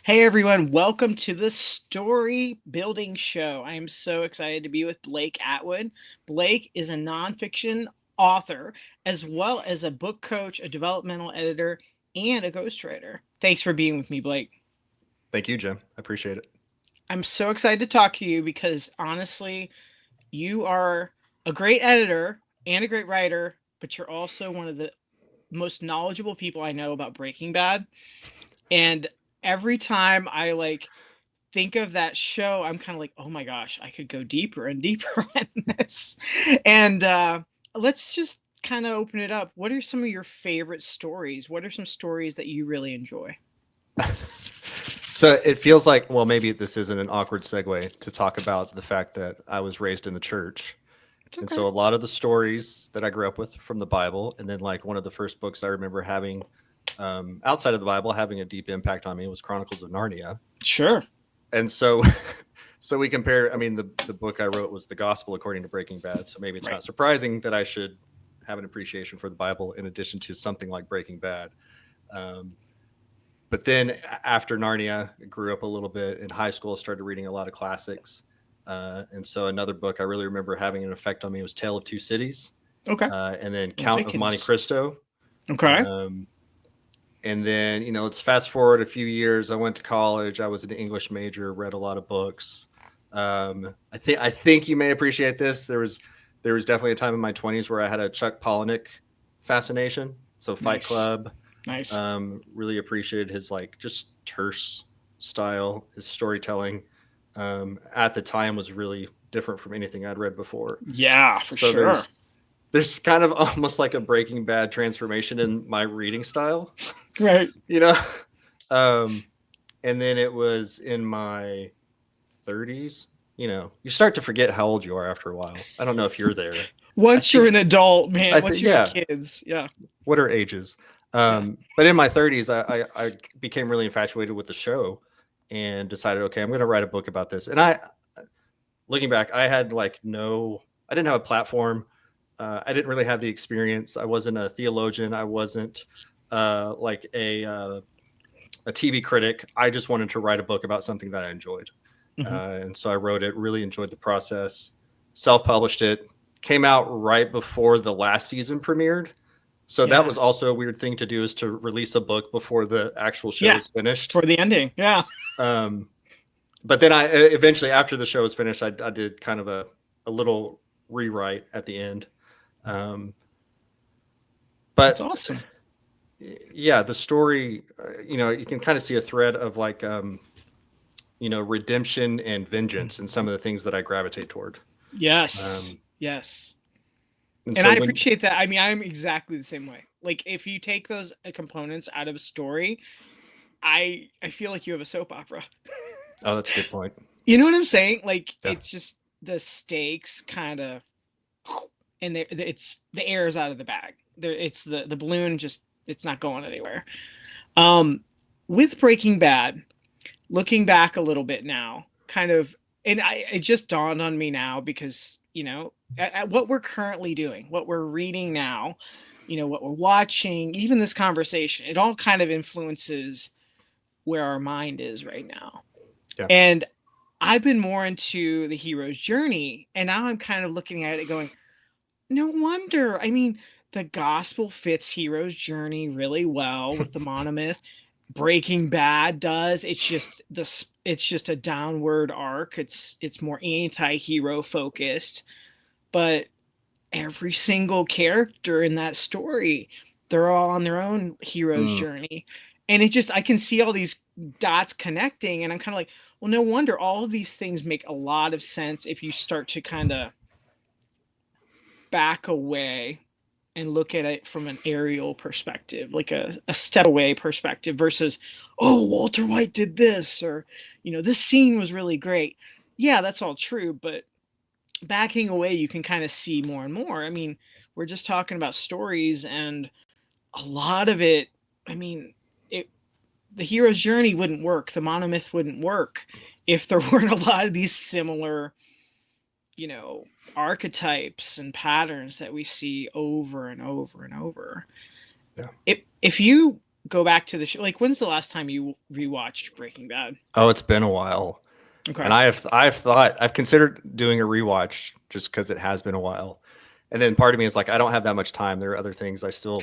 Hey everyone, welcome to the Story Building Show. I am so excited to be with Blake Atwood. Blake is a nonfiction author, as well as a book coach, a developmental editor, and a ghostwriter. Thanks for being with me, Blake. Thank you, Jim. I appreciate it. I'm so excited to talk to you because honestly, you are a great editor and a great writer, but you're also one of the most knowledgeable people I know about Breaking Bad. And every time I think of that show, I'm kind of like, oh my gosh, I could go deeper and deeper on this. And let's just kind of open it up. What are some of your favorite stories? What are some stories that you really enjoy? So it feels like, well, maybe this isn't an awkward segue to talk about the fact that I was raised in the church. It's And okay. so a lot of the stories that I grew up with from the Bible, and then like one of the first books I remember having outside of the Bible having a deep impact on me was Chronicles of Narnia. Sure. And so, so we compare. I mean, the book I wrote was the Gospel according to Breaking Bad. So maybe it's Right. not surprising that I should have an appreciation for the Bible in addition to something like Breaking Bad. Um, but then after Narnia, I grew up a little bit in high school, started reading a lot of classics. And so another book I really remember having an effect on me was Tale of Two Cities, Okay. and then Well, Count of Monte Dickens. Cristo. Okay. Um, and then, let's fast forward a few years. I went to college. I was an English major, read a lot of books. I think you may appreciate this. There was definitely a time in my 20s where I had a Chuck Palahniuk fascination. So Fight Nice. Club, Nice. really appreciated his like just terse style, his storytelling. At the time was really different from anything I'd read before. Yeah, for So sure. there's kind of almost like a Breaking Bad transformation in my reading style, Right. you know. Um, and then it was in my 30s. You start to forget how old you are after a while. I don't know if you're there. I Once you're think an adult, man, I once think you have yeah. kids. Yeah. What are ages? Yeah. But in my 30s, I became really infatuated with the show and decided, okay, I'm going to write a book about this. And looking back, I had I didn't have a platform. I didn't really have the experience. I wasn't a theologian. I wasn't like a TV critic. I just wanted to write a book about something that I enjoyed. Hmm. And so I wrote it, really enjoyed the process, self published it, came out right before the last season premiered. So that Yeah. was also a weird thing to do, is to release a book before the actual show Yeah. is finished. For the ending. Yeah. Um, but then I eventually, after the show was finished, I did kind of a little rewrite at the end. Um, That's but awesome. yeah, the story, you can kind of see a thread of like, redemption and vengeance and some of the things that I gravitate toward. Yes. Um, Yes. and And so I when, appreciate that. I mean, I'm exactly the same way. Like if you take those components out of a story, I feel like you have a soap opera. oh, that's a good point. You know what I'm saying? Like Yeah. it's just the stakes kind of and it's the air is out of the bag. There it's the balloon just it's not going anywhere. Um with Breaking Bad, looking back a little bit now, kind of, and it just dawned on me now because at what we're currently doing, what we're reading now, what we're watching, even this conversation, it all kind of influences where our mind is right now. Yeah. And I've been more into the hero's journey, and now I'm kind of looking at it going, no wonder. I mean, the gospel fits hero's journey really well with the monomyth. Breaking Bad does. It's just a downward arc. It's more anti-hero focused, but every single character in that story, they're all on their own hero's Mm, journey. And it just I can see all these dots connecting and I'm kind of like, well, no wonder all of these things make a lot of sense if you start to kind of back away and look at it from an aerial perspective, like a step away perspective versus, oh, Walter White did this, or, this scene was really great. Yeah, that's all true. But backing away, you can kind of see more and more. I mean, we're just talking about stories, and a lot of it, I mean, it, the hero's journey wouldn't work, the monomyth wouldn't work if there weren't a lot of these similar you know archetypes and patterns that we see over and over and over. yeah. If you go back to the show, like when's the last time you rewatched Breaking Bad? Oh, it's been a while. And Okay. I've considered doing a rewatch just because it has been a while. And then part of me is like, I don't have that much time. There are other things I still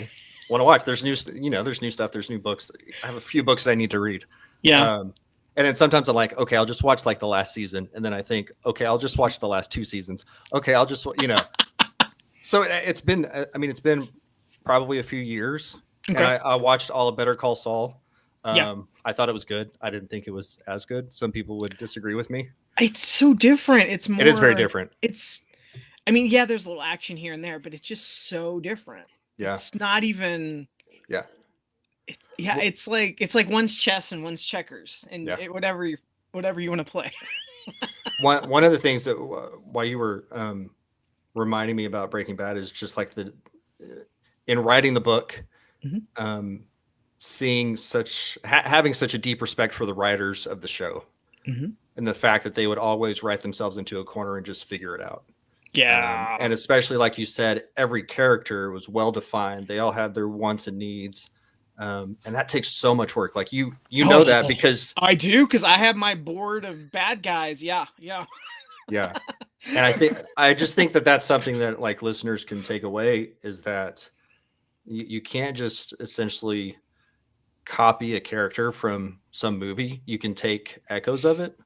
want to watch. There's new, there's new stuff. There's new books. I have a few books that I need to read. Yeah. And then sometimes I'm like, okay, I'll just watch like the last season. And then I think, okay, I'll just watch the last two seasons. Okay, I'll just, So it's been, it's been probably a few years. And Okay. I watched all of Better Call Saul. Yeah. I thought it was good. I didn't think it was as good. Some people would disagree with me. It's so different. It's It is very more, different. it's, I mean, yeah, there's a little action here and there, but it's just so different. Yeah. It's not even, Yeah. yeah, Well, it's like one's chess and one's checkers, and yeah. whatever you want to play. One of the things that while you were reminding me about Breaking Bad is just like in writing the book, Mhm. seeing having such a deep respect for the writers of the show, Mhm. and the fact that they would always write themselves into a corner and just figure it out. Yeah. And especially like you said, every character was well defined. They all had their wants and needs. And that takes so much work. Like you know that Oh, because I do, because I have my board of bad guys. Yeah. Yeah. yeah. And I just think that that's something that like listeners can take away is that you can't just essentially copy a character from some movie. You can take echoes of it,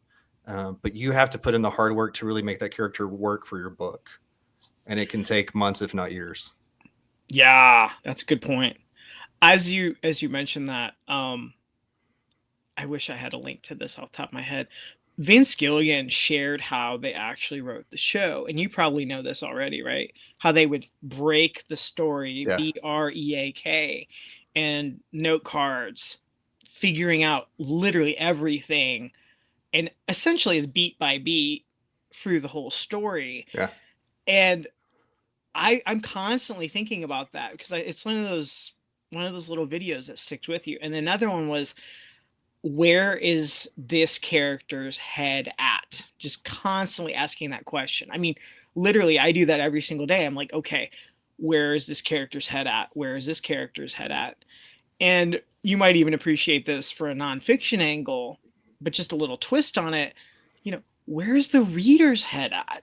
but you have to put in the hard work to really make that character work for your book. And it can take months, if not years. Yeah. That's a good point. As you mentioned that, I wish I had a link to this off the top of my head. Vince Gilligan shared how they actually wrote the show, and you probably know this already, right? How they would break the story, Yeah. BREAK, and note cards, figuring out literally everything, and essentially is beat by beat through the whole story. Yeah. And I'm constantly thinking about that because it's one of those little videos that sticks with you. And another one was, where is this character's head at? Just constantly asking that question. I mean, literally, I do that every single day. I'm like, okay, where is this character's head at? Where is this character's head at? And you might even appreciate this for a nonfiction angle, but just a little twist on it. Where's the reader's head at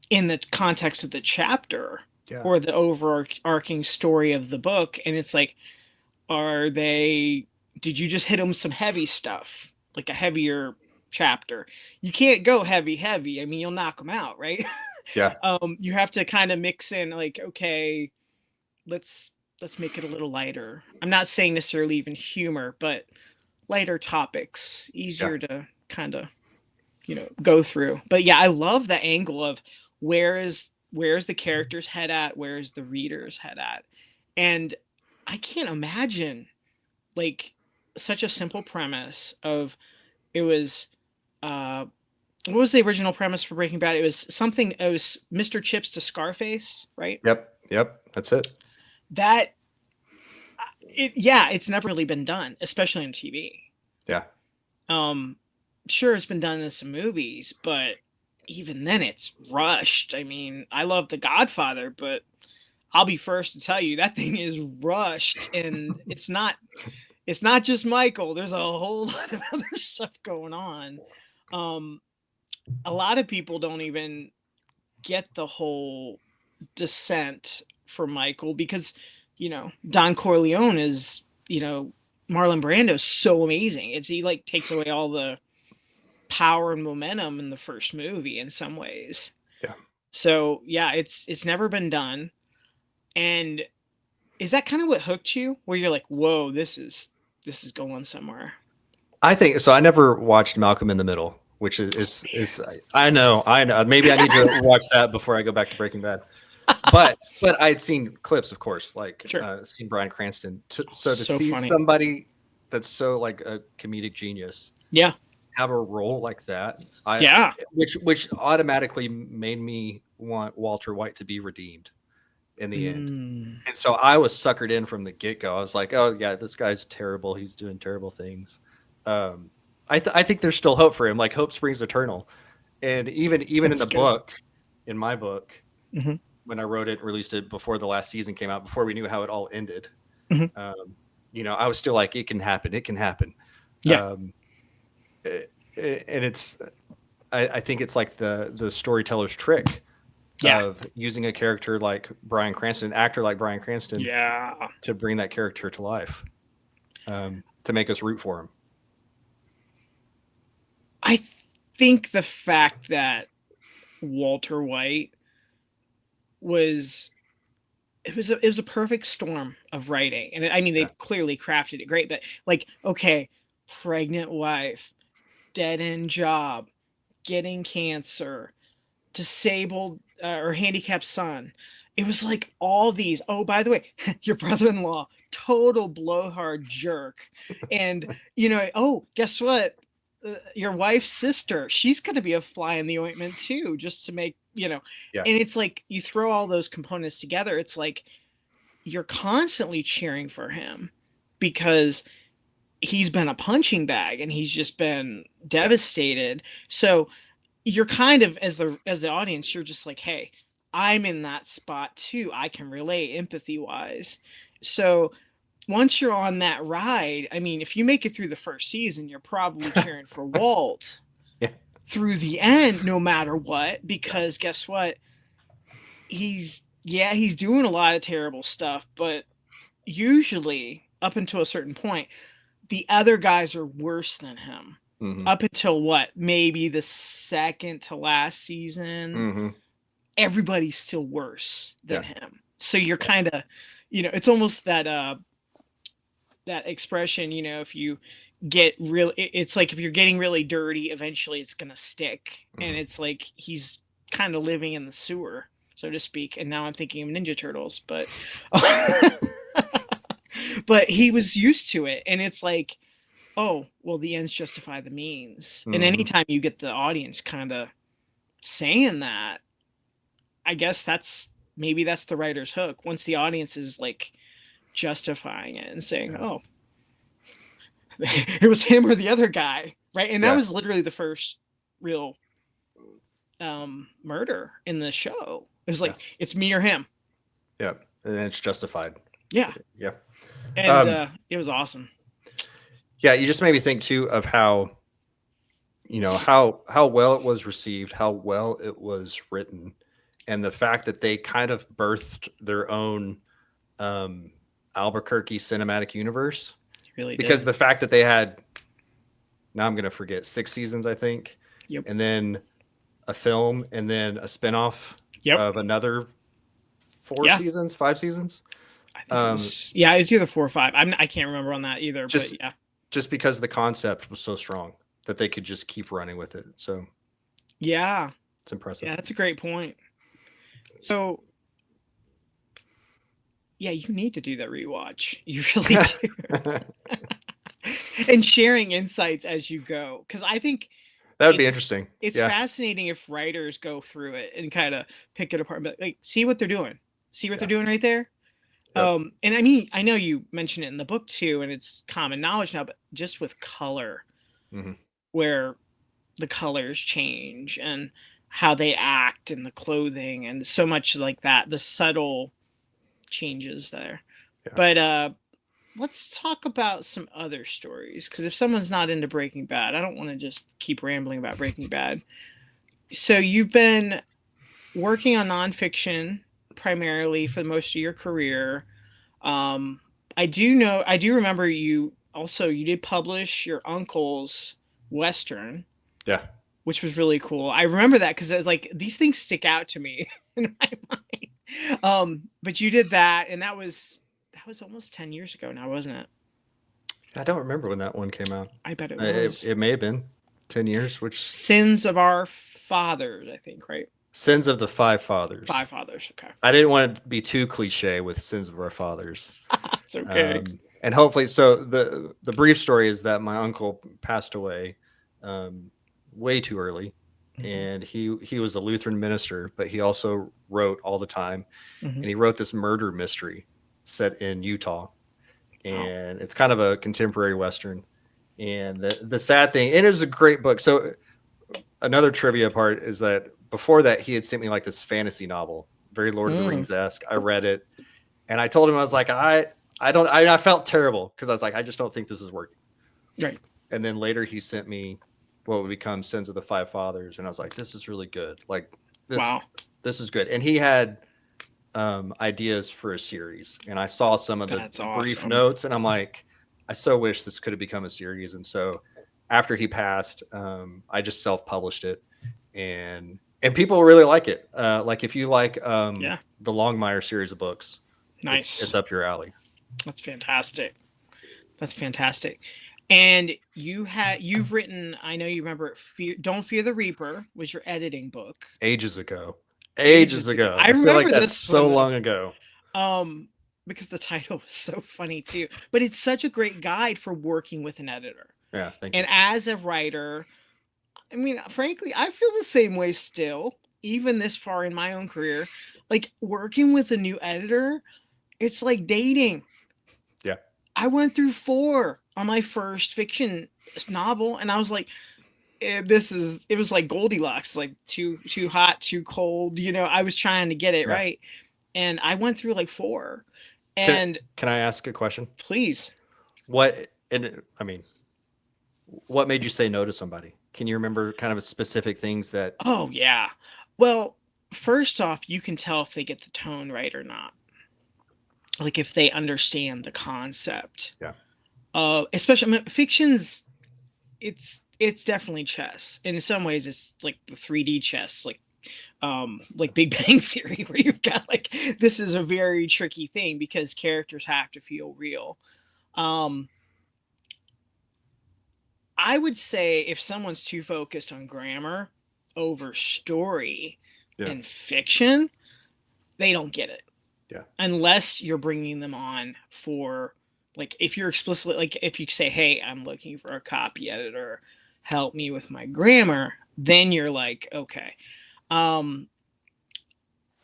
in the context of the chapter Yeah. or the overarching story of the book? And it's like, did you just hit them some heavy stuff, like a heavier chapter? You can't go heavy. I mean, you'll knock them out, right? Yeah. You have to kind of mix in, like, okay, let's make it a little lighter. I'm not saying necessarily even humor, but lighter topics, easier to kind of go through. But yeah, I love the angle of where's the character's head at, where's the reader's head at. And I can't imagine, like, such a simple premise of, it was what was the original premise for Breaking Bad? It was Mr. Chips to Scarface, right? Yep. That's it. That it's never really been done, especially on TV. Yeah. Sure, it's been done in some movies, but even then it's rushed. I mean, I love The Godfather, but I'll be first to tell you that thing is rushed, and it's not just Michael. There's a whole lot of other stuff going on. A lot of people don't even get the whole descent for Michael because, Don Corleone is, Marlon Brando's so amazing. He like takes away all the power and momentum in the first movie in some ways. Yeah. So yeah, it's never been done. And is that kind of what hooked you, where you're like, whoa, this is going somewhere? I think so. I never watched Malcolm in the Middle, which is I know. Maybe I need to watch that before I go back to Breaking Bad. But I'd seen clips, of course, like Sure. seen Bryan Cranston. To So see funny. somebody that's so like a comedic genius Yeah. have a role like that, Yeah. which automatically made me want Walter White to be redeemed in the end. And so I was suckered in from the get-go. I was like, oh yeah, this guy's terrible. He's doing terrible things. I think there's still hope for him. Like hope springs eternal. And even in the book, in my book, when I wrote it, released it before the last season came out, before we knew how it all ended, I was still like, it can happen. It can happen. Yeah. Um, and I think it's like the storyteller's trick Yeah. of using a character like Bryan Cranston, an actor like Bryan Cranston, Yeah. to bring that character to life, to make us root for him. I think the fact that Walter White was it was a perfect storm of writing, and I mean they Yeah. clearly crafted it great, but like, okay, pregnant wife, dead end job, getting cancer, disabled or handicapped son. It was like all these. Oh, by the way, your brother-in-law, total blowhard jerk, and oh, guess what? Your wife's sister, she's going to be a fly in the ointment too, just to make Yeah. And it's like you throw all those components together. It's like you're constantly cheering for him because he's been a punching bag and he's just been Yeah. devastated. So you're kind of as the audience, you're just like, hey, I'm in that spot too. I can relate empathy wise. So once you're on that ride, I mean, if you make it through the first season, you're probably cheering for Walt Yeah. through the end, no matter what, Yeah. because guess what? He's doing a lot of terrible stuff, but usually up until a certain point, the other guys are worse than him. Mm-hmm. Up until what? Maybe the second to last season, Mm-hmm. everybody's still worse than Yeah. him. So you're kind of, it's almost that expression, if you get real it's like if you're getting really dirty, eventually it's going to stick. Mm-hmm. And it's like he's kind of living in the sewer, so to speak. And now I'm thinking of Ninja Turtles, but but he was used to it, and it's like, oh, well, the ends justify the means. And Mm-hmm. anytime you get the audience kind of saying that, I guess maybe that's the writer's hook. Once the audience is like justifying it and saying, Yeah. oh, it was him or the other guy, right? And that Yeah. was literally the first real murder in the show. It was like, it's me or him. Yeah. And it's justified. Yeah. Yeah. And it was awesome. Yeah. You just made me think too of how, how well it was received, how well it was written, and the fact that they kind of birthed their own Albuquerque cinematic universe. Really Because did. the fact that they had, now I'm going to forget, 6 seasons, I think. Yep. And then a film, and then a spinoff Yep. of another 4 Yeah. seasons, 5 seasons. I think it was either 4 or 5. I can't remember on that either, but yeah. Just because the concept was so strong that they could just keep running with it. So yeah, it's impressive. yeah, that's a great point. So yeah, you need to do that rewatch. You really do. And sharing insights as you go, because I think That would be interesting. It's fascinating if writers go through it and kind of pick it apart, but like, see what they're doing. See what they're doing right there. Yep. And I mean, I know you mentioned it in the book too, and it's common knowledge now, but just with color, Mm-hmm. where the colors change and how they act and the clothing and so much like that, the subtle changes there. Yeah. But let's talk about some other stories, because if someone's not into Breaking Bad, I don't want to just keep rambling about Breaking Bad. So you've been working on nonfiction primarily for most of your career. I do remember you did publish your uncle's Western. Yeah. Which was really cool. I remember that because it's like these things stick out to me in my mind. But you did that, and that was almost 10 years ago now, wasn't it? I don't remember when that one came out. I bet it was. It may have been 10 years, which Sins of Our Fathers, I think, right? Sins of the Five Fathers. Five Fathers, okay. I didn't want to be too cliche with Sins of Our Fathers. It's okay. And hopefully, so the brief story is that my uncle passed away way too early, and he was a Lutheran minister, but he also wrote all the time, and he wrote this murder mystery set in Utah, and it's kind of a contemporary Western. And the sad thing, and it was a great book. So another trivia part is that before that, he had sent me like this fantasy novel, very Lord of the Rings-esque. I read it, and I told him, I was like, I felt terrible because I was like, I just don't think this is working. Right. And then later he sent me what would become Sins of the Five Fathers, and I was like, this is really good. Like this Wow. this is good. And he had ideas for a series, and I saw some of the That's brief awesome. notes, and I'm like, I so wish this could have become a series. And so after he passed, I just self-published it, and people really like it. Like if you like Yeah. the Longmire series of books, it's Nice. up your alley. That's fantastic. That's fantastic. And you've written, I know you remember Don't Fear the Reaper was your editing book Ages ago, ages ages ago. ago. I I feel like remember that's this one so though. long ago. Um because the title was so funny too. But it's such a great guide for working with an editor. Yeah, thank And you. as a writer, I mean, frankly, I feel the same way still, even this far in my own career. Like working with a new editor, it's like dating. Yeah. I went through 4 on my first fiction novel, and I was like, it was like Goldilocks, like too hot, too cold. I was trying to get it Yeah. right, and I went through like 4. Can And can I ask a question? please. What and I mean, what made you say no to somebody? Can you remember kind of specific things that? Oh yeah. Well, first off, you can tell if they get the tone right or not. Like if they understand the concept. Yeah. Especially, I mean, fiction's it's definitely chess. In some ways it's like the 3D chess, like Big Bang Theory, where you've got like this is a very tricky thing because characters have to feel real. Um I would say if someone's too focused on grammar over story Yeah. in fiction, they don't get it. Yeah. Unless you're bringing them on for, like, if you're explicitly, like, if you say, hey, I'm looking for a copy editor, help me with my grammar, then you're like, okay. um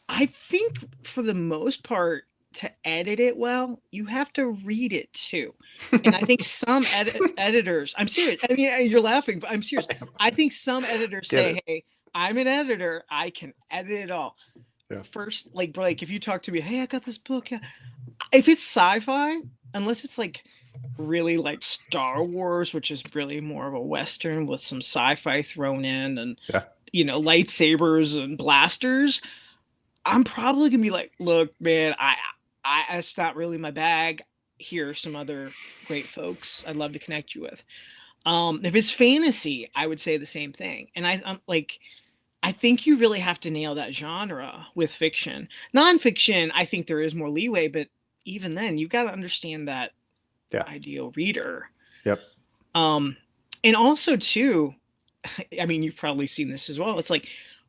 I think for the most part, to edit it well, you have to read it too. And I think some editors, I'm serious. I mean, you're laughing, but I'm serious. I think some editors Get say, it. hey, I'm an editor, I can edit it all. Yeah. First, like Blake, if you talk to me, hey, I got this book. Yeah. If it's sci-fi, unless it's like really like Star Wars, which is really more of a Western with some sci-fi thrown in and Yeah. lightsabers and blasters, I'm probably gonna be like, look, man, it's not really my bag. Here are some other great folks I'd love to connect you with. If it's fantasy, I would say the same thing. And I'm like, I think you really have to nail that genre with fiction. Nonfiction, I think there is more leeway, but even then, you've got to understand that Yeah. ideal reader. Yep. Um, and also too, I mean, you've probably seen this as well. It's like,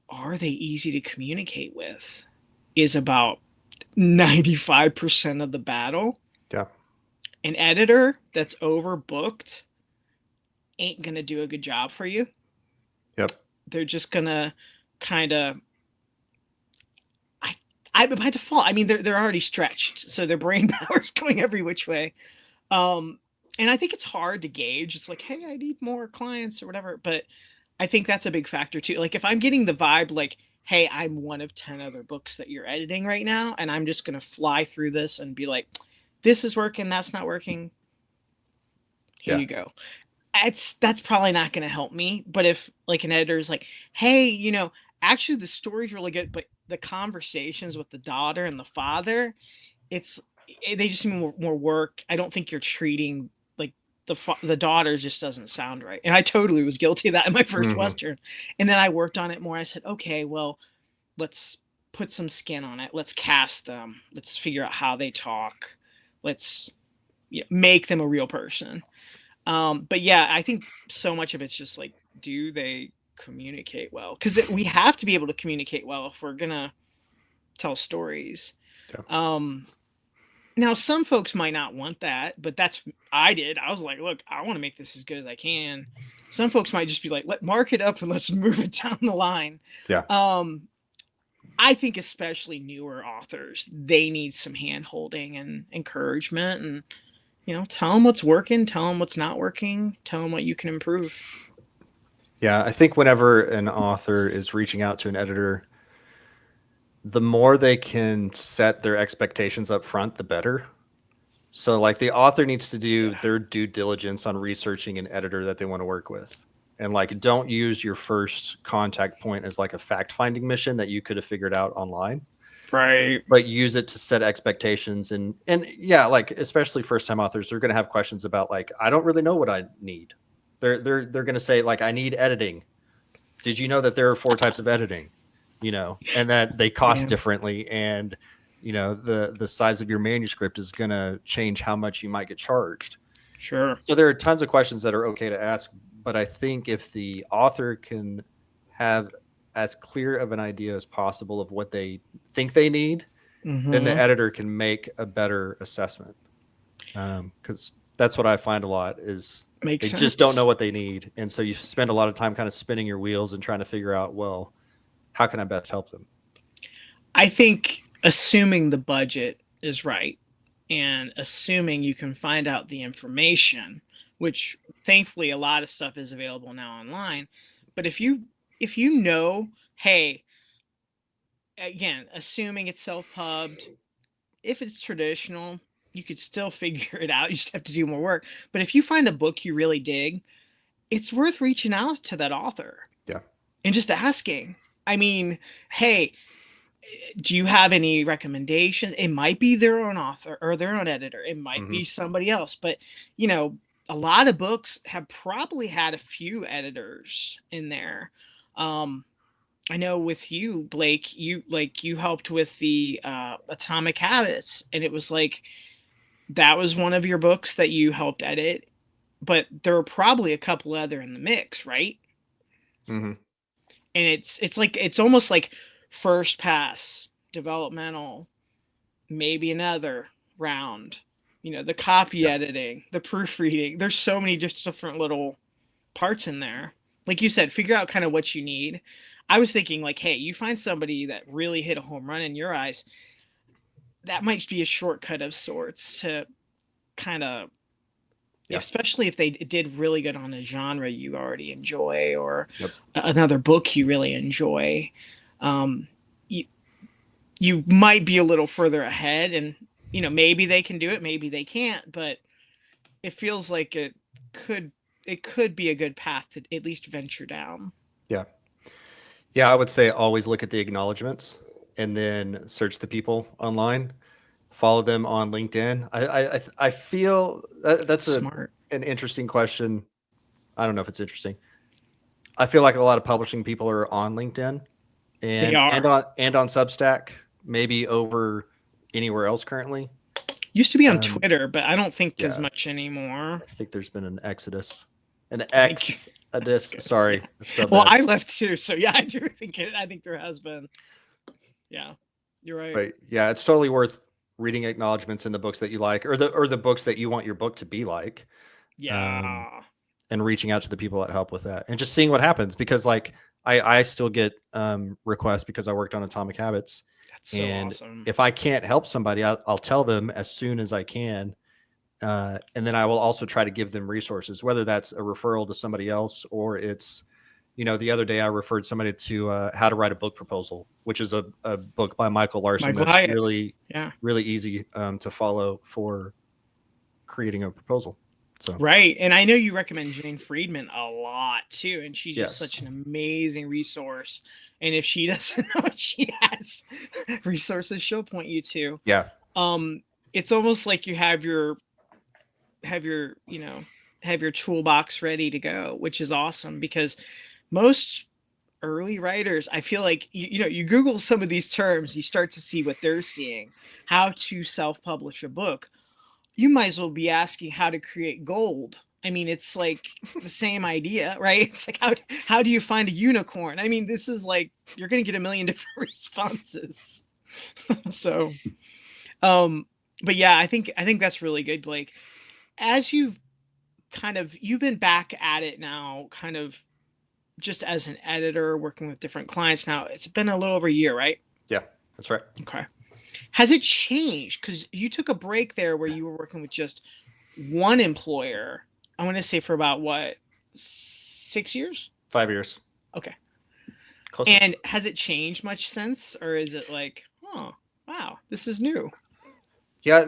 are they easy to communicate with? Is about 95% of the battle. Yeah. An editor that's overbooked ain't gonna do a good job for you. Yep. They're just gonna kind of, by default, I mean, they're already stretched, so their brain power's going every which way. Um, and I think it's hard to gauge. It's like, hey, I need more clients or whatever. But I think that's a big factor too. Like if I'm getting the vibe, like, hey, I'm one of 10 other books that you're editing right now, and I'm just gonna fly through this and be like, this is working, that's not working. Here Yeah. you go. That's probably not going to help me. But if like an editor's like, hey, actually the story's really good, but the conversations with the daughter and the father, it's they just need more work. I don't think you're treating like the daughter just doesn't sound right. And I totally was guilty of that in my 1st Mhm. Western. And then I worked on it more. I said, okay, well, let's put some skin on it. Let's cast them. Let's figure out how they talk. Let's make them a real person. But yeah, I think so much of it's just like, do they communicate well? Because we have to be able to communicate well if we're gonna tell stories. Yeah. Now some folks might not want that, but I did. I was like, look, I want to make this as good as I can. Some folks might just be like, let mark it up and let's move it down the line. Yeah. I think especially newer authors, they need some hand holding and encouragement, and tell them what's working, tell them what's not working, tell them what you can improve. Yeah. I think whenever an author is reaching out to an editor, the more they can set their expectations up front, the better. So like the author needs to do Yeah. their due diligence on researching an editor that they want to work with. And like don't use your first contact point as like a fact finding mission that you could have figured out online, Right. but use it to set expectations. And yeah, like especially first time authors, they're going to have questions about like I don't really know what I need. They're going to say like I need editing. Did you know that there are 4 types of editing? And that they cost Yeah. differently, and the size of your manuscript is going to change how much you might get charged. Sure. So there are tons of questions that are okay to ask, but I think if the author can have as clear of an idea as possible of what they think they need, then the Mm-hmm. editor can make a better assessment. Because that's what I find a lot is Makes they just don't know sense. what they need, and so you spend a lot of time kind of spinning your wheels and trying to figure out, well, how can I best help them? I think assuming the budget is right and assuming you can find out the information, which thankfully a lot of stuff is available now online. But if you know, hey, again, assuming it's self-pubbed, if it's traditional, you could still figure it out. You just have to do more work. But if you find a book you really dig, it's worth reaching out to that author Yeah. and just asking. I mean, hey, do you have any recommendations? It might be their own author or their own editor. It might Hmm. be somebody else, but you know, a lot of books have probably had a few editors in there. Um, I know with you, Blake, you helped with the Atomic Habits, and it was like that was one of your books that you helped edit, but there were probably a couple other in the mix, right? Hmm. And it's like it's almost like first pass, developmental, maybe another round. You know, the copy Yeah. editing, the proofreading. There's so many just different little parts in there. Like you said, figure out kind of what you need. I was thinking like, hey, you find somebody that really hit a home run in your eyes, that might be a shortcut of sorts to kind of, Yeah. especially if they did really good on a genre you already enjoy or Yep. another book you really enjoy. Um, you, you might be a little further ahead, and maybe they can do it, maybe they can't, but it feels like could it could be a good path to at least venture down. Yeah. Yeah. I would say always look at the acknowledgments and then search the people online. Follow them on LinkedIn. I feel that's Smart. an interesting question. I don't know if it's interesting. I feel like a lot of publishing people are on LinkedIn They and are. on Substack, maybe over anywhere else currently. Used to be on Um, Twitter, but I don't think as yeah, much anymore. I think there's been an exodus, an Thank you. That's exodus. good. Yeah. Sorry, that's so Well, bad. I left too, so yeah, I do think it. I think there has been. Yeah, you're right. But yeah, it's totally worth reading acknowledgments in the books that you like, or the books that you want your book to be like. Um, Yeah, and reaching out to the people that help with that and just seeing what happens because like I still get requests because I worked on Atomic Habits, that's so and awesome. if I can't help somebody I'll tell them as soon as I can, and then I will also try to give them resources, whether that's a referral to somebody else or it's the other day I referred somebody to How to Write a Book Proposal, which is a book by Michael Larson Michael that's Hyatt. really Yeah. really easy to follow for creating a proposal. So Right. And I know you recommend Jane Friedman a lot too. And she's just yes. such an amazing resource. And if she doesn't know she has resources, she'll point you to. Yeah. It's almost like you have your, have your toolbox ready to go, which is awesome because most early writers, I feel like you Google some of these terms, you start to see what they're seeing, how to self-publish a book. You might as well be asking how to create gold. I mean, it's like the same idea, right? It's like how do you find a unicorn? I mean, this is like you're going to get a million different responses. So, um, but yeah, I think that's really good, Blake. As you've been back at it now, kind of just as an editor working with different clients now. It's been a little over a year, right? Yeah, that's right. Okay. Has it changed? Because you took a break there where you were working with just one employer. I want to say for about what, 6 years? 5 years. Okay. Close. And has it changed much since, or is it like, oh, wow, this is new? Yeah,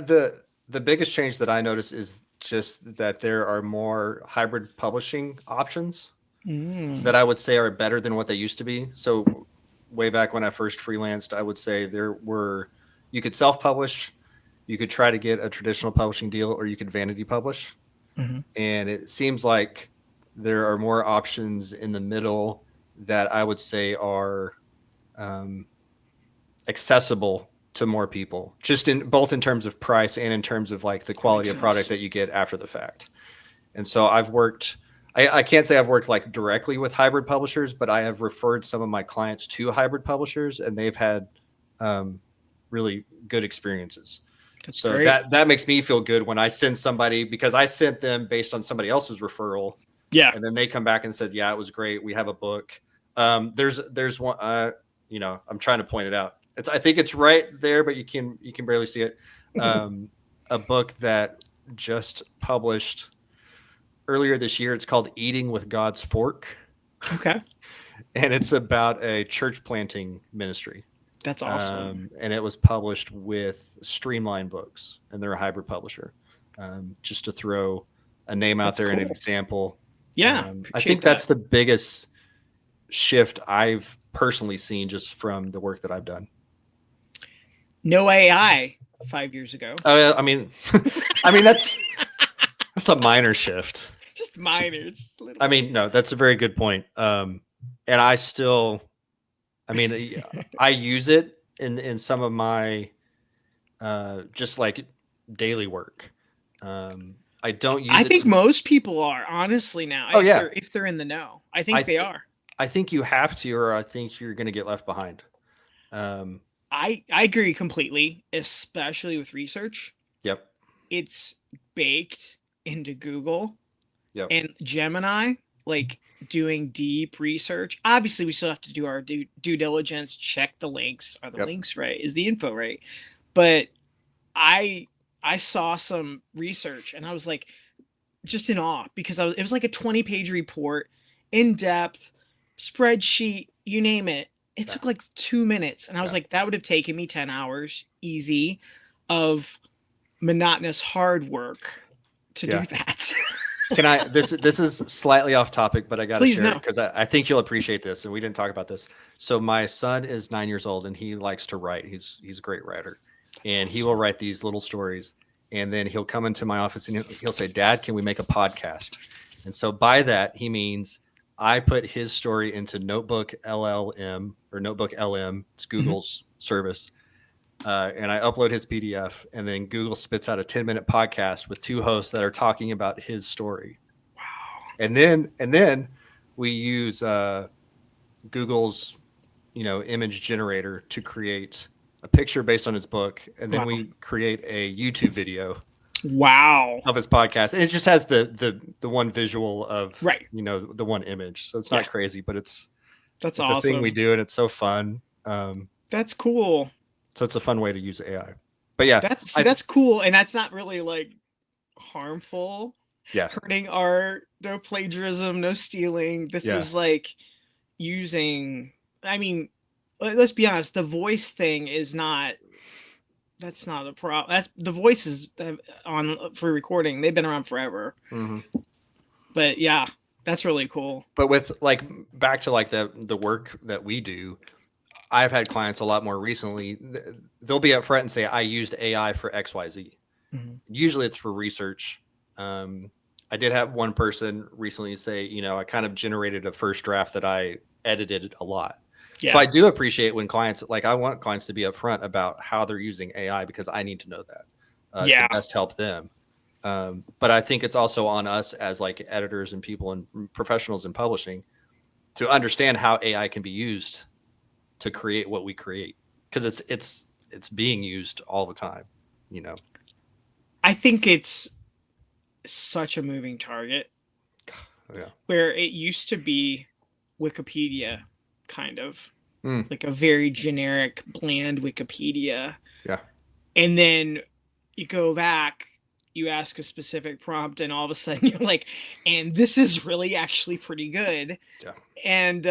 The biggest change that I noticed is just that there are more hybrid publishing options Mm, that I would say are better than what they used to be. So way back when I first freelanced, I would say you could self-publish, you could try to get a traditional publishing deal, or you could vanity publish. mhm. And it seems like there are more options in the middle that I would say are um, accessible to more people, just in both in terms of price and in terms of like the That makes quality of product sense. that you get after the fact. And so I've worked, I can't say I've worked like directly with hybrid publishers, but I have referred some of my clients to hybrid publishers, and they've had um, really good experiences. That's So great. that makes me feel good when I send somebody, because I sent them based on somebody else's referral, Yeah. and then they come back and said, "Yeah, it was great. We have a book." There's one. I'm trying to point it out. I think it's right there, but you can barely see it. Um, a book that just published earlier this year. It's called Eating with God's Fork, Okay. and it's about a church planting ministry. That's awesome. And it was published with Streamline Books, and they're a hybrid publisher. Just to throw a name out That's there and an cool. example, Yeah. I Appreciate think that. that's the biggest shift I've personally seen just from the work that I've done. No AI 5 years ago. I mean, that's a minor shift. Just minor. It's just little. I mean, no, that's a very good point. And I still, I mean, I use it in some of my just like daily work. I don't use I it. think most people are honestly now. Oh yeah, If they're in the know, I I think they are. I think you have to, or I think you're going to get left behind. Um, I agree completely, especially with research. yep, It's baked into Google yep, and Gemini, like doing deep research. Obviously, we still have to do our due diligence, check the links. Are the yep. links right? Is the info right? But I I saw some research and I was like just in awe because it was like a 20-page report, in depth, spreadsheet, you name it. It Yeah, took like 2 minutes. And I was yeah. like, that would have taken me 10 hours easy of monotonous hard work to do Yeah. that. Can I? This is slightly off topic, but I got to Please share it no. because I think you'll appreciate this. And we didn't talk about this. So my son is 9 years old, and he likes to write. He's a great writer, That's and he will awesome. write these little stories. And then he'll come into my office and he'll say, "Dad, can we make a podcast?" And so by that he means I put his story into Notebook LLM or Notebook LM. It's Mhm. Google's service. And I upload his PDF, and then Google spits out a 10-minute podcast with two hosts that are talking about his story. Wow. And then we use Google's image generator to create a picture based on his book, and then Wow. we create a YouTube video Wow. of his podcast, and it just has the one visual of Right. the one image, so it's Yeah. not crazy, but it's That's it's a thing we awesome. do, and it's so fun. That's cool. So it's a fun way to use AI. But yeah, I That's cool. And that's not really like harmful, yeah, hurting art, no plagiarism, no stealing. This yeah, is like using, I mean, let's be honest, the voice thing is not, that's not a problem. That's the voices on for recording. They've been around forever. hmm But yeah, that's really cool. but with like back to like the work that we do, I've had clients a lot more recently. They'll be upfront and say, "I used AI for XYZ." Mhm. Usually, it's for research. I did have one person recently say, I kind of generated a first draft that I edited a lot. So Yeah. I do appreciate when clients, like, I want clients to be upfront about how they're using AI because I need to know that to Yeah. best help them. But I think it's also on us as like editors and people and professionals in publishing to understand how AI can be used to create what we create, because it's being used all the time. I think it's such a moving target Yeah. where it used to be Wikipedia, kind of Mm, like a very generic, bland Wikipedia. yeah. And then you go back, you ask a specific prompt, and all of a sudden you're like, and this is really actually pretty good. Yeah. And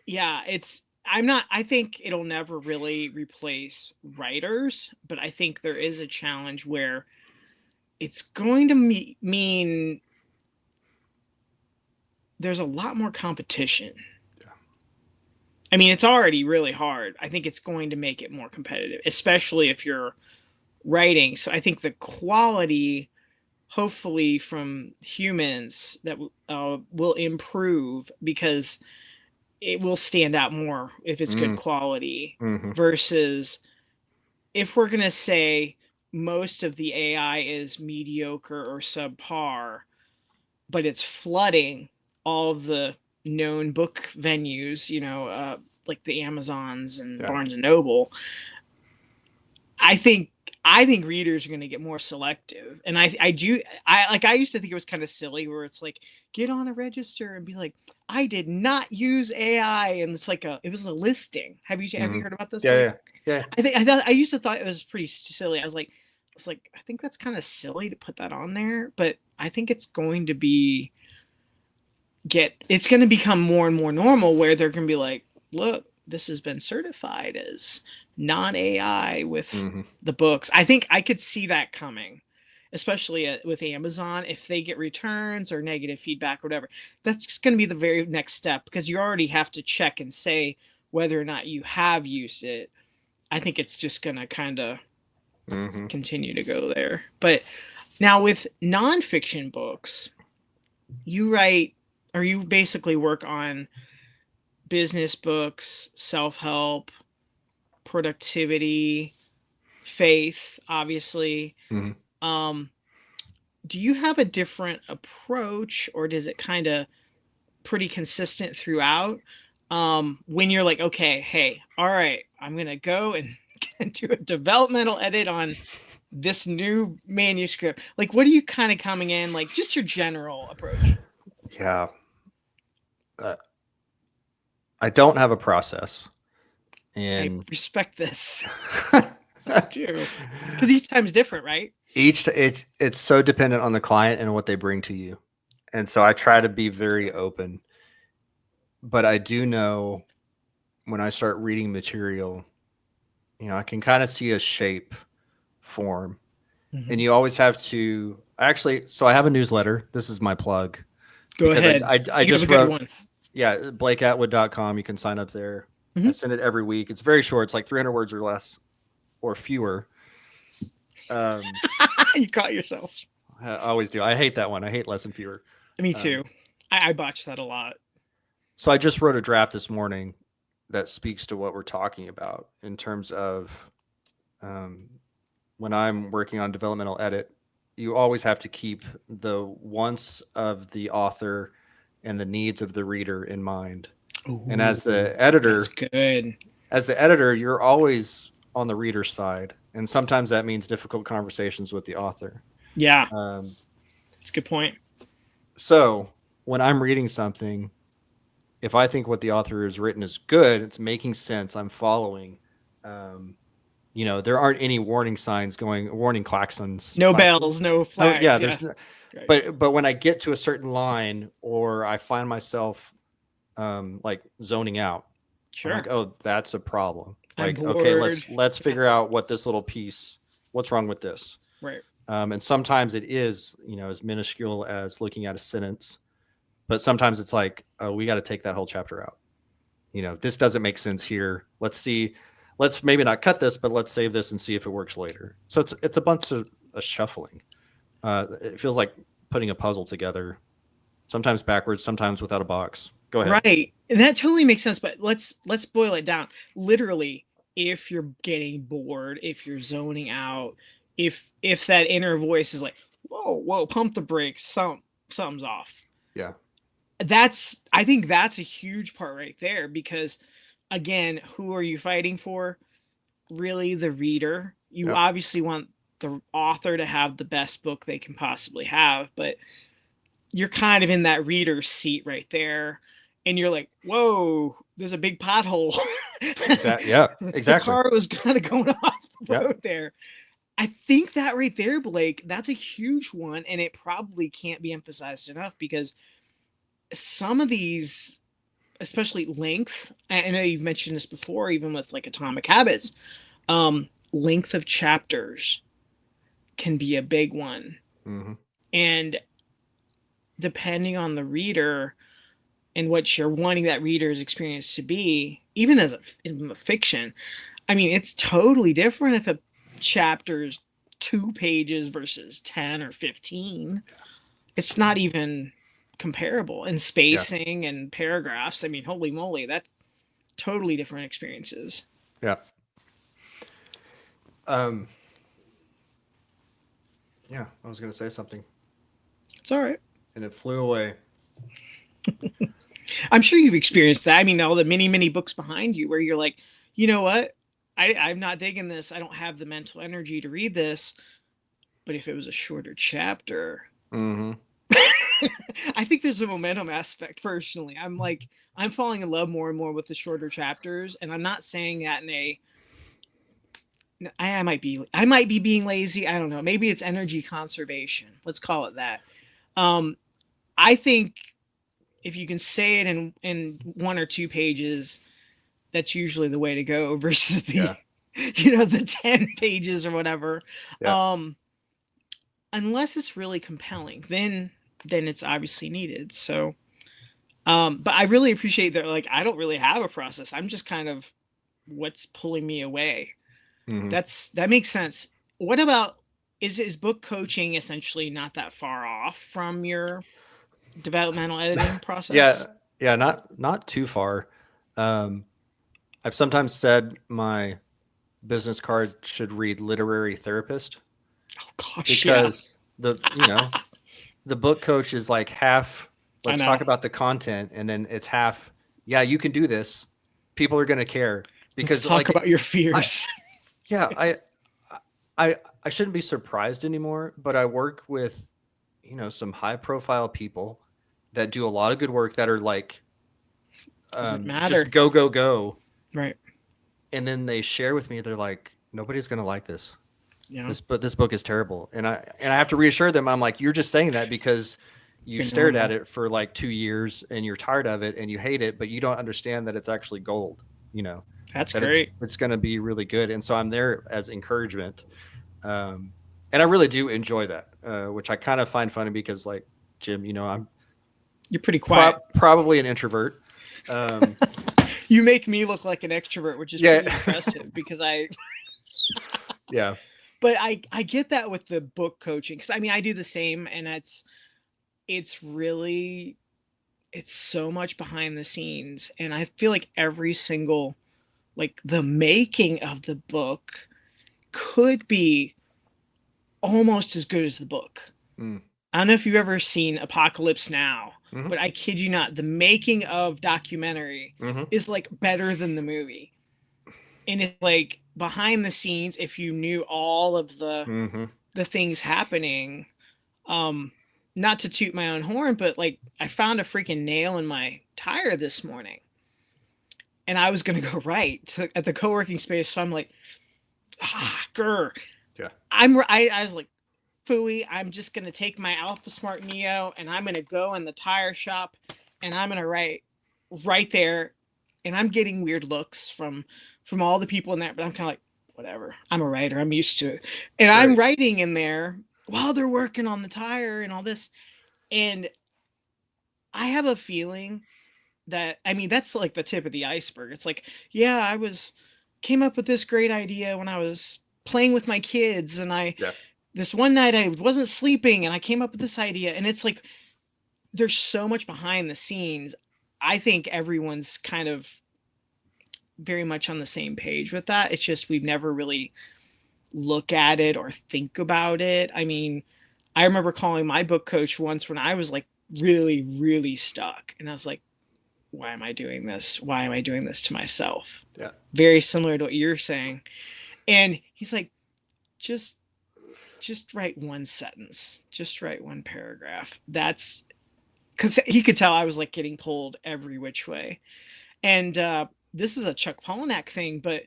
yeah, it's I think it'll never really replace writers, but I think there is a challenge where it's going to mean there's a lot more competition. Yeah. I mean, it's already really hard. I think it's going to make it more competitive, especially if you're writing. So I think the quality, hopefully from humans, that will improve because it will stand out more if it's good quality Mm-hmm. versus if we're going to say most of the AI is mediocre or subpar, but it's flooding all of the known book venues, like the Amazons and Yeah. Barnes and Noble. I think readers are going to get more selective, and I used to think it was kind of silly where it's like get on a register and be like, I did not use AI, and it's like it was a listing. Have you heard about this, Yeah, Blake? yeah, yeah. I used to thought it was pretty silly. I was like, I think that's kind of silly to put that on there, but I think it's going to it's going to become more and more normal where they're going to be like, look, this has been certified as non-AI with the books. I think I could see that coming, especially with Amazon. If they get returns or negative feedback or whatever, that's going to be the very next step because you already have to check and say whether or not you have used it. I think it's just going to kind of continue to go there. But now with nonfiction books, you write or you basically work on business books, self-help, productivity, faith, obviously. Um, do you have a different approach, or does it kind of pretty consistent throughout? When you're like, okay, hey, all right, I'm gonna go and do a developmental edit on this new manuscript. Like, what are you kind of coming in like? Just your general approach. Yeah. I don't have a process, I and respect this. I do, because each time's different, right? it's so dependent on the client and what they bring to you, and so I try to be very open. But I do know when I start reading material, I can kind of see a shape form, and you always have to actually. So I have a newsletter. This is my plug Go because ahead. I Think of just a good wrote. one. Yeah, blakeatwood.com. You can sign up there. I Mm-hmm. send it every week. It's very short. It's like 300 words or less or fewer. You caught yourself. I always do. I hate that one. I hate less and fewer. Me too. I botch that a lot. So I just wrote a draft this morning that speaks to what we're talking about in terms of um, when I'm working on developmental edit. You always have to keep the wants of the author and the needs of the reader in mind. And Ooh, that's good. as the editor, you're always on the reader's side, and sometimes that means difficult conversations with the author. Yeah, Um, that's a good point. so when I'm reading something, if I think what the author has written is good, it's making sense, I'm following. Um, there aren't any warning signs going, warning klaxons. No Klaxons? bells, no No, yeah, flags. Yeah, there's, no, right. but when I get to a certain line or I find myself like zoning out, I'm like, Sure. oh, that's a problem. I'm Like, okay, bored. let's Yeah, figure out what this little piece, what's wrong with this. right. And sometimes it is, as minuscule as looking at a sentence, but sometimes it's like, oh, we got to take that whole chapter out. This doesn't make sense here. Let's see. Let's maybe not cut this, but let's save this and see if it works later. So it's a bunch of a shuffling. It feels like putting a puzzle together, sometimes backwards, sometimes without a box. Go ahead. Right. And that totally makes sense, but let's boil it down. Literally, if you're getting bored, if you're zoning out, if that inner voice is like, whoa, pump the brakes, something's off. Yeah. I think that's a huge part right there because again, who are you fighting for? Really the reader. You Yep. obviously want the author to have the best book they can possibly have, but you're kind of in that reader's seat right there and you're like, whoa, there's a big pothole. Yeah, The exactly. car was kind of going off the Yep. road there. I think that right there, Blake, that's a huge one, and it probably can't be emphasized enough because some of these especially length. I know you've mentioned this before, even with like Atomic Habits. Length of chapters can be a big one. Mm-hmm. And depending on the reader and what you're wanting that reader's experience to be, even as in a fiction, I mean, it's totally different if a chapter's 2 pages versus 10 or 15. It's not even comparable in Yeah. spacing and paragraphs. I mean, holy moly, that's totally different experiences. Yeah. Um, yeah, I was going to say something It's all right. and it flew away. I'm sure you've experienced that. I mean, all the many, many books behind you where you're like, you know what? I'm not digging this. I don't have the mental energy to read this. But if it was a shorter chapter, Mm-hmm. I think there's a momentum aspect personally. I'm falling in love more and more with the shorter chapters. And I'm not saying that in a, I might be being lazy. I don't know. Maybe it's energy conservation. Let's call it that. Um, I think if you can say it in 1 or 2 pages, that's usually the way to go versus the Yeah. the 10 pages or whatever. Yeah. um Unless it's really compelling, then it's obviously needed. So but I really appreciate that. Like, I don't really have a process. I'm just kind of what's pulling me away. Mm-hmm. That makes sense. What about, is book coaching essentially not that far off from your developmental editing Yeah. process? Yeah. Not too far. Um, I've sometimes said my business card should read literary therapist Oh gosh, yeah. because the book coach is like half, I let's know. talk about the content, and then it's half, yeah, you can do this. People are going to care Let's because talk about your I fears. yeah, I shouldn't be surprised anymore, but I work with, some high profile people that do a lot of good work that are like Doesn't just matter. go go go, Right. and then they share with me, they're like, nobody's going to like this. Yeah. But this book is terrible, and I have to reassure them. I'm like, you're just saying that because you've You're stared at normal. it for like 2 years and you're tired of it and you hate it, but you don't understand that it's actually gold. You know That's that it's great. it's going to be really good, and so I'm there as encouragement, um, and I really do enjoy that, which I kind of find funny because, like Jim, I'm You're pretty quiet. probably an introvert. Um, You make me look like an extrovert, which is yeah, pretty impressive because yeah, but I get that with the book coaching, because I mean I do the same, and it's really, it's so much behind the scenes, and I feel like every single, like, the making of the book could be almost as good as the book. mm, I don't know if you've ever seen Apocalypse Now, hmm, but I kid you not, the making of documentary hmm, is like better than the movie. And it's like behind the scenes, if you knew all of hmm, the things happening, um not to toot my own horn, but like I found a freaking nail in my tire this morning, and I was going to go right to, at the co-working space, so I'm like, grr. yeah, I was like, Fooey, I'm just gonna take my Alpha Smart Neo and I'm gonna go in the tire shop and I'm gonna write right there. And I'm getting weird looks from all the people in there, but I'm kind of like, whatever. I'm a writer. I'm used to it. And I'm right, writing in there while they're working on the tire and all this. And I have a feeling that, I mean, that's like the tip of the iceberg. It's like, yeah, I was came up with this great idea when I was playing with my kids, and I yeah, this one night I wasn't sleeping and I came up with this idea. And it's like there's so much behind the scenes. I think everyone's kind of very much on the same page with that. It's just we've never really look at it or think about it. I mean, I remember calling my book coach once when I was like really, really stuck. And I was like, why am I doing this? Why am I doing this to myself? yeah, Very similar to what you're saying. And he's like, just just write one sentence. Just write one paragraph. That's because he could tell I was like getting pulled every which way. And this is a Chuck Palahniuk thing, but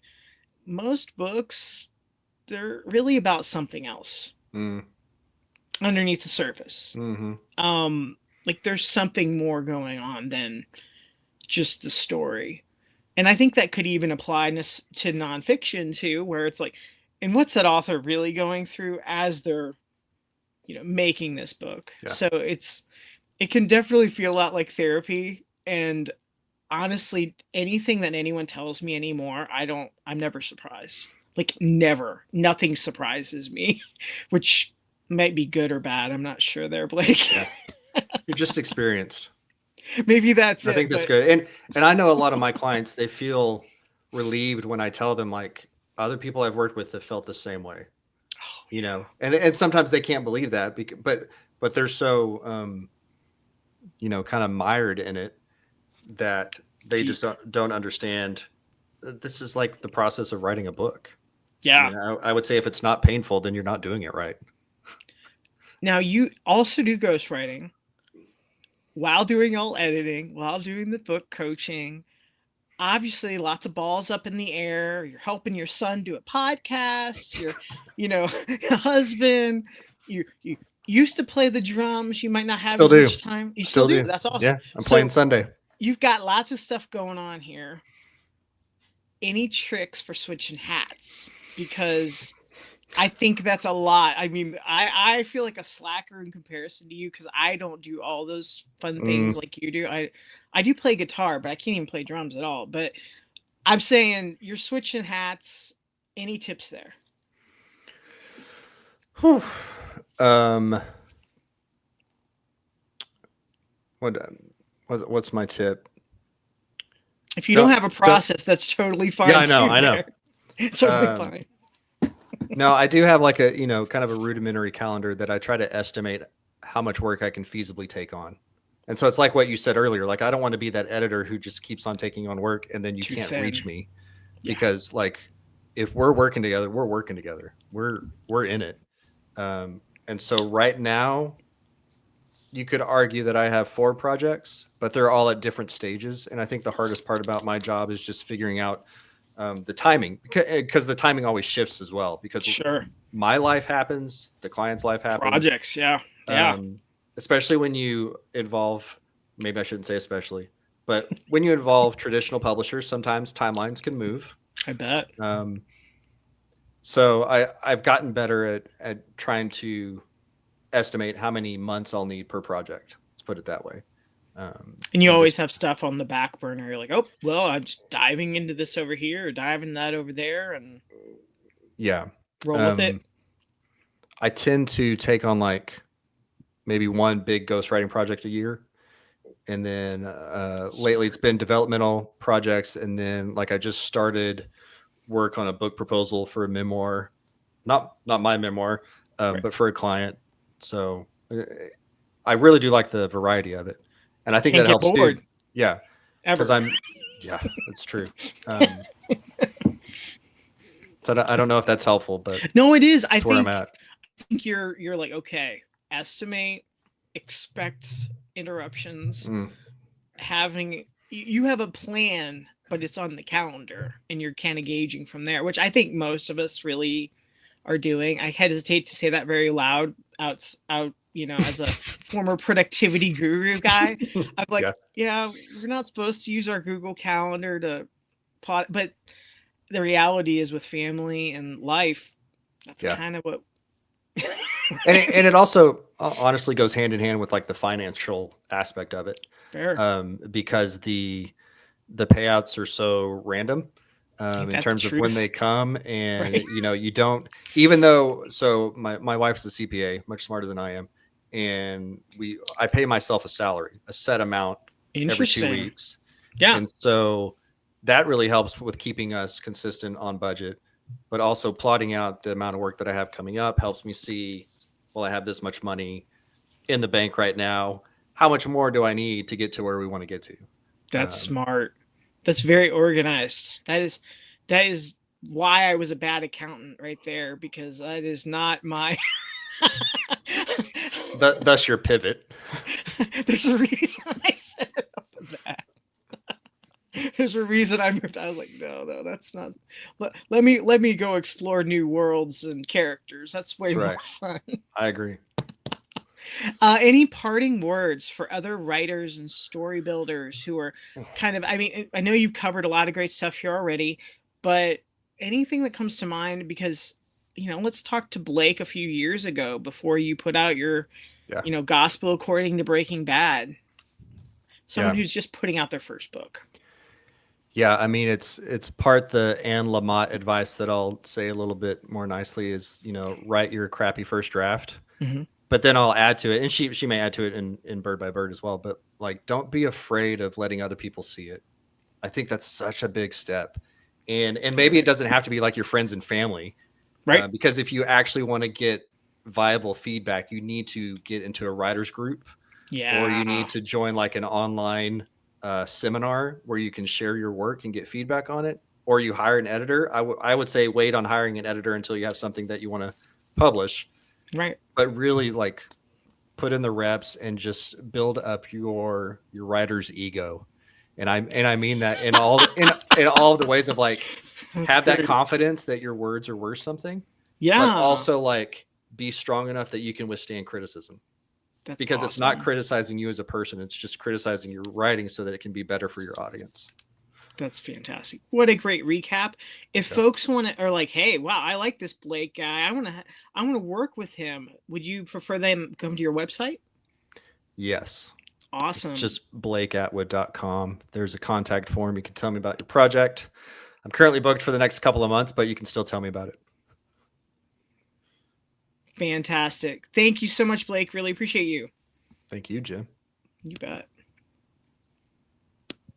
most books, they're really about something else mm, underneath the surface. hmm, Um, like there's something more going on than just the story. And I think that could even apply to nonfiction too, where it's like, and what's that author really going through as they're, making this book? Yeah. So it can definitely feel a lot like therapy. And honestly, anything that anyone tells me anymore, I'm never surprised. Like never. Nothing surprises me, which might be good or bad. I'm not sure there, Blake. Yeah. You're just experienced. Maybe that's I it. think that's But good. And I know a lot of my clients, they feel relieved when I tell them like other people I've worked with have felt the same way, oh, and sometimes they can't believe that but they're so, kind of mired in it that they deep. just don't understand. This is like the process of writing a book. I Yeah. mean, I would say if it's not painful, then you're not doing it right. Now you also do ghostwriting while doing all editing, while doing the book coaching. Obviously, lots of balls up in the air. You're helping your son do a podcast. You're, a husband. You used to play the drums. You might not have Still as do. much time. You still Still do. do. That's awesome. Yeah. I'm playing So Sunday. you've got lots of stuff going on here. Any tricks for switching hats? Because I think that's a lot. I mean, I feel like a slacker in comparison to you because I don't do all those fun things like you do. I do play guitar, but I can't even play drums at all. But I'm saying you're switching hats. Any tips there? Whew. What's my tip? If you don't have a process, that's totally fine. Yeah, I know. It's totally fine. No, I do have like a, kind of a rudimentary calendar that I try to estimate how much work I can feasibly take on. And so it's like what you said earlier. Like, I don't want to be that editor who just keeps on taking on work and then you Too can't thin. reach me, Yeah. because like, if we're working together, we're working together. We're in it. And so right now, you could argue that I have 4 projects, but they're all at different stages. And I think the hardest part about my job is just figuring out the timing, because the timing always shifts as well. Because Sure. my life happens, the client's life happens. Projects, yeah. Especially when you involve, maybe I shouldn't say especially, but when you involve traditional publishers, sometimes timelines can move. I bet. So I've gotten better at trying to estimate how many months I'll need per project. Let's put it that way. And you always have stuff on the back burner. You're like, oh, well, I'm just diving into this over here or diving that over there and roll with it. I tend to take on like maybe one big ghostwriting project a year. And then lately it's been developmental projects. And then like I just started work on a book proposal for a memoir, not my memoir, Right. but for a client. So I really do like the variety of it. And I think that helps too. Yeah. Because that's true. So I don't know if that's helpful, but no, it is. I where I'm at. think you're like, okay, estimate, expect interruptions, you have a plan, but it's on the calendar and you're kind of gauging from there, which I think most of us really are doing. I hesitate to say that very loud out, as a former productivity guru guy. I'm like, yeah, we're not supposed to use our Google Calendar to plot, but the reality is with family and life, that's kind of what. and it also honestly goes hand in hand with like the financial aspect of it. Fair. Because the payouts are so random in terms of when they come, and you don't, even though, so my wife's a CPA, much smarter than I am, and I pay myself a salary, a set amount every 2 weeks. Yeah. And so that really helps with keeping us consistent on budget, but also plotting out the amount of work that I have coming up helps me see, well, I have this much money in the bank right now. How much more do I need to get to where we want to get to? That's smart. That's very organized. That is why I was a bad accountant right there, because that is not my Thus your pivot. There's a reason I said that. There's a reason I moved. I was like, no, that's not. Let me go explore new worlds and characters. That's way more fun. I agree. Any parting words for other writers and story builders who are kind of, I mean, I know you've covered a lot of great stuff here already, but anything that comes to mind? Because, let's talk to Blake a few years ago before you put out your, Yeah. Gospel According to Breaking Bad. Someone Yeah. who's just putting out their first book. Yeah, I mean it's part the Anne Lamott advice that I'll say a little bit more nicely is, write your crappy first draft. Mm-hmm. But then I'll add to it, and she may add to it in Bird by Bird as well. But like, don't be afraid of letting other people see it. I think that's such a big step, and maybe it doesn't have to be like your friends and family, Right. because if you actually want to get viable feedback, you need to get into a writers group, or you Yeah. need to join like an online seminar where you can share your work and get feedback on it, or you hire an editor. I would say wait on hiring an editor until you have something that you want to publish, Right. but really like put in the reps and just build up your writer's ego. And I mean that in all of the ways of like, That's have that great. confidence that your words are worth something, but Yeah. also like be strong enough that you can withstand criticism, That's because it's not awesome. criticizing you as a person, it's just criticizing your writing so that it can be better for your audience. That's fantastic. What a great recap. If Yeah. folks want to, are like, hey, wow, I like this Blake guy. I want to work with him. Would you prefer them come to your website? Yes. It's Awesome. just blakeatwood.com. There's a contact form. You can tell me about your project. I'm currently booked for the next couple of months, but you can still tell me about it. Fantastic. Thank you so much, Blake. Really appreciate you. Thank you, Jim. You bet.